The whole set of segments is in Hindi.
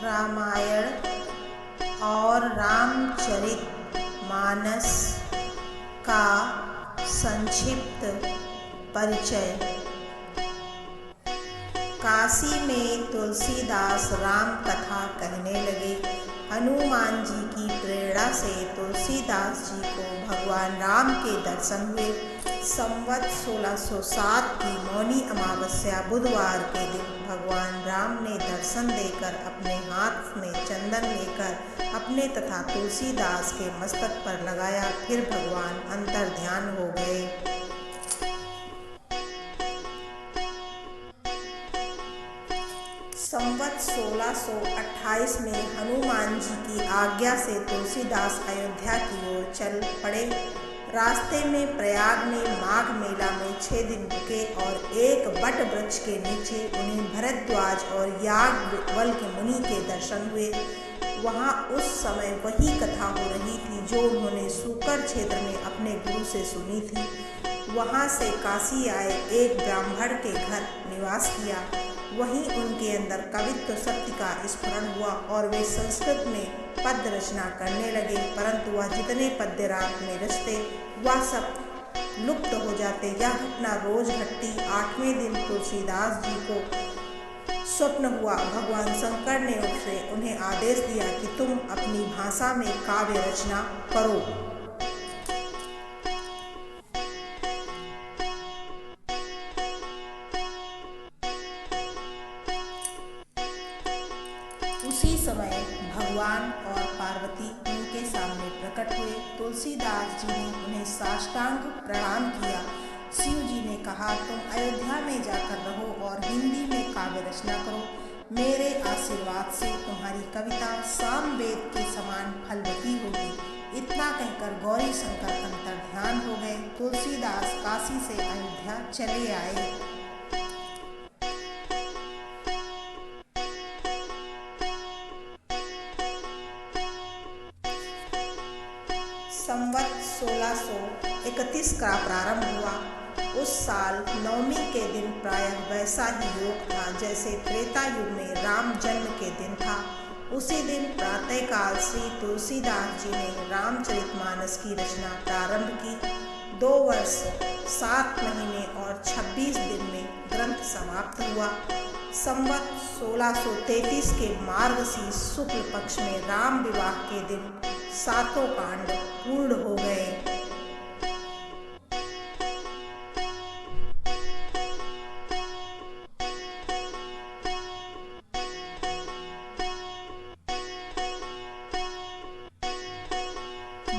रामायण और रामचरितमानस का संक्षिप्त परिचय। काशी में तुलसीदास राम कथा कहने लगे। हनुमान जी की प्रेरणा से तुलसीदास जी को भगवान राम के दर्शन हुए। संवत 1607 की मौनी अमावस्या बुधवार के दिन भगवान राम ने दर्शन देकर अपने हाथ में चंदन लेकर अपने तथा तुलसीदास के मस्तक पर लगाया। फिर भगवान अंतर्ध्यान हो गए। संवत 1628 में हनुमान जी की आज्ञा से तुलसीदास अयोध्या की ओर चल पड़े। रास्ते में प्रयाग में माघ मेला में 6 दिन रुके और एक बट वृक्ष के नीचे उन्हें भरद्वाज और याज्ञवल्क्य मुनि के दर्शन हुए। वहाँ उस समय वही कथा हो रही थी जो उन्होंने सूकर क्षेत्र में अपने गुरु से सुनी थी। वहाँ से काशी आए एक ब्राह्मण के घर निवास किया। वहीं उनके अंदर कवित्व शक्ति का स्फुरण हुआ और वे संस्कृत में पद्य रचना करने लगे, परंतु वह जितने पद्य रात में रचते वह सब लुप्त हो जाते। यह घटना रोज घटती। 8वें दिन तुलसीदास जी को स्वप्न हुआ। भगवान शंकर ने उन्हें आदेश दिया कि तुम अपनी भाषा में काव्य रचना करो। उसी समय भगवान और पार्वती उनके सामने प्रकट हुए। तुलसीदास जी ने उन्हें साष्टांग प्रणाम किया। शिव जी ने कहा, तुम अयोध्या में जाकर रहो और हिंदी में काव्य रचना करो। मेरे आशीर्वाद से तुम्हारी कविता सामवेद के समान फलवती होगी। इतना कहकर गौरी शंकर अंतर्ध्यान हो गए। तुलसीदास काशी से अयोध्या चले आए। संवत 1631 का प्रारंभ हुआ। उस साल नवमी के दिन प्रायः वैसा ही योग था जैसे त्रेता युग में राम जन्म के दिन था। उसी दिन प्रातःकाल श्री तुलसीदास जी ने रामचरितमानस की रचना प्रारंभ की। 2 वर्ष 7 महीने और 26 दिन में ग्रंथ समाप्त हुआ। संवत 1633 के मार्गशीर्ष शुक्ल पक्ष में राम विवाह के दिन 7 कांड पूर्ण हो गए।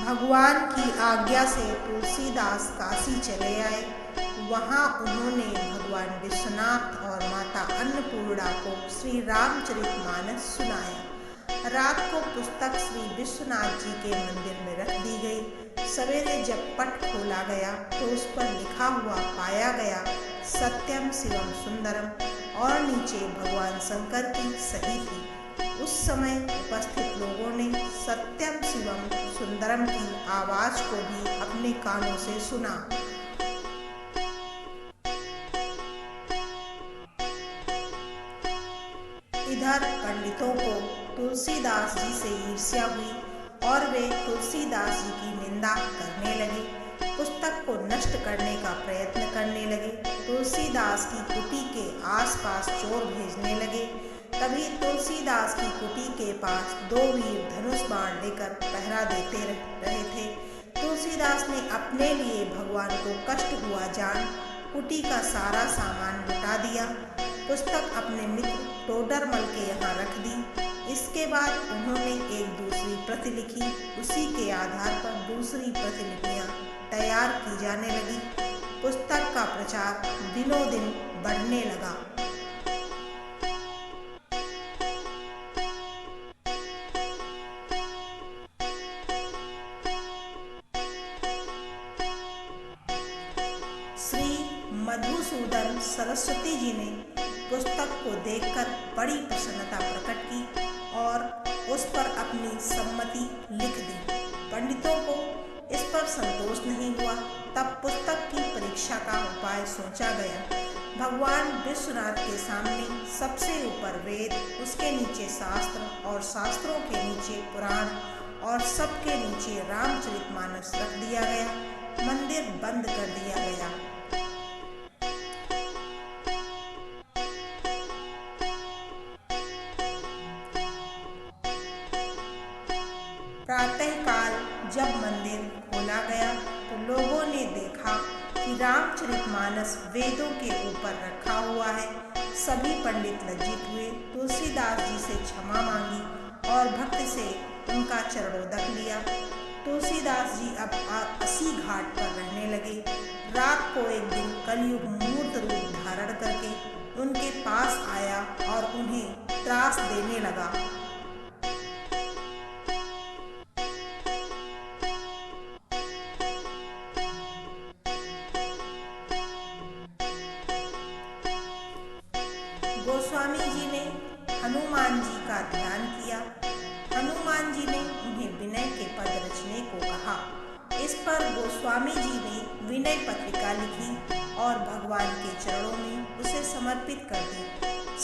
भगवान की आज्ञा से तुलसीदास काशी चले आए। वहाँ उन्होंने भगवान विश्वनाथ और माता अन्नपूर्णा को श्री रामचरितमानस सुनाया। रात को पुस्तक श्री विश्वनाथ जी के मंदिर में रख दी गई। सवेरे जब पट खोला गया तो उस पर लिखा हुआ पाया गया, सत्यम शिवम सुंदरम, और नीचे भगवान शंकर की सही थी। उस समय उपस्थित लोगों ने सत्यम शिवम सुंदरम की आवाज को भी अपने कानों से सुना। इधर पंडितों को तुलसीदास जी से ईर्ष्या हुई और वे तुलसीदास जी की निंदा करने लगे, पुस्तक को नष्ट करने का प्रयत्न करने लगे। तुलसीदास की कुटी के आसपास चोर भेजने लगे। तभी तुलसीदास की कुटी के पास 2 वीर धनुष बाण लेकर पहरा देते रहे थे। तुलसीदास ने अपने लिए भगवान को कष्ट हुआ जान कुटी का सारा सामान लुटा दिया। पुस्तक अपने मित्र टोडरमल के यहाँ रख दी। इसके बाद उन्होंने एक दूसरी प्रति लिखी। उसी के आधार पर दूसरी प्रतिलिपियाँ तैयार की जाने लगी। पुस्तक का प्रचार दिनों दिन बढ़ने लगा। श्री मधुसूदन सरस्वती जी ने पुस्तक को देखकर बड़ी प्रसन्नता प्रकट की और उस पर अपनी सम्मति लिख दी। पंडितों को इस पर संतोष नहीं हुआ। तब पुस्तक की परीक्षा का उपाय सोचा गया। भगवान विश्वनाथ के सामने सबसे ऊपर वेद, उसके नीचे शास्त्र और शास्त्रों के नीचे पुराण और सबके नीचे रामचरितमानस रख दिया गया। मंदिर बंद कर दिया गया। प्रातःकाल जब मंदिर खोला गया तो लोगों ने देखा कि रामचरितमानस वेदों के ऊपर रखा हुआ है। सभी पंडित लज्जित हुए, तुलसीदास जी से क्षमा मांगी और भक्ति से उनका चरणोदक लिया। तुलसीदास जी अब अस्सी घाट पर रहने लगे। रात को एक दिन कलयुग मूर्त रूप धारण करके उनके पास आया और उन्हें त्रास देने लगा। गोस्वामी जी ने हनुमान जी का ध्यान किया। हनुमान जी ने उन्हें विनय के पद रचने को कहा। इस पर गोस्वामी जी ने विनय पत्रिका लिखी और भगवान के चरणों में उसे समर्पित कर दी।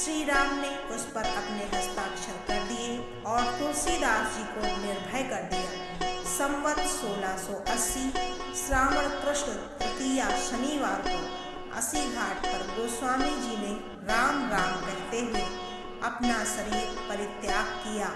श्री राम ने उस पर अपने हस्ताक्षर कर दिए और तुलसीदास जी को निर्भय कर दिया। संवत 1680 श्रावण कृष्ण तृतीया शनिवार को अस्सी घाट पर गोस्वामी जी ने राम राम कहते हुए अपना शरीर परित्याग किया।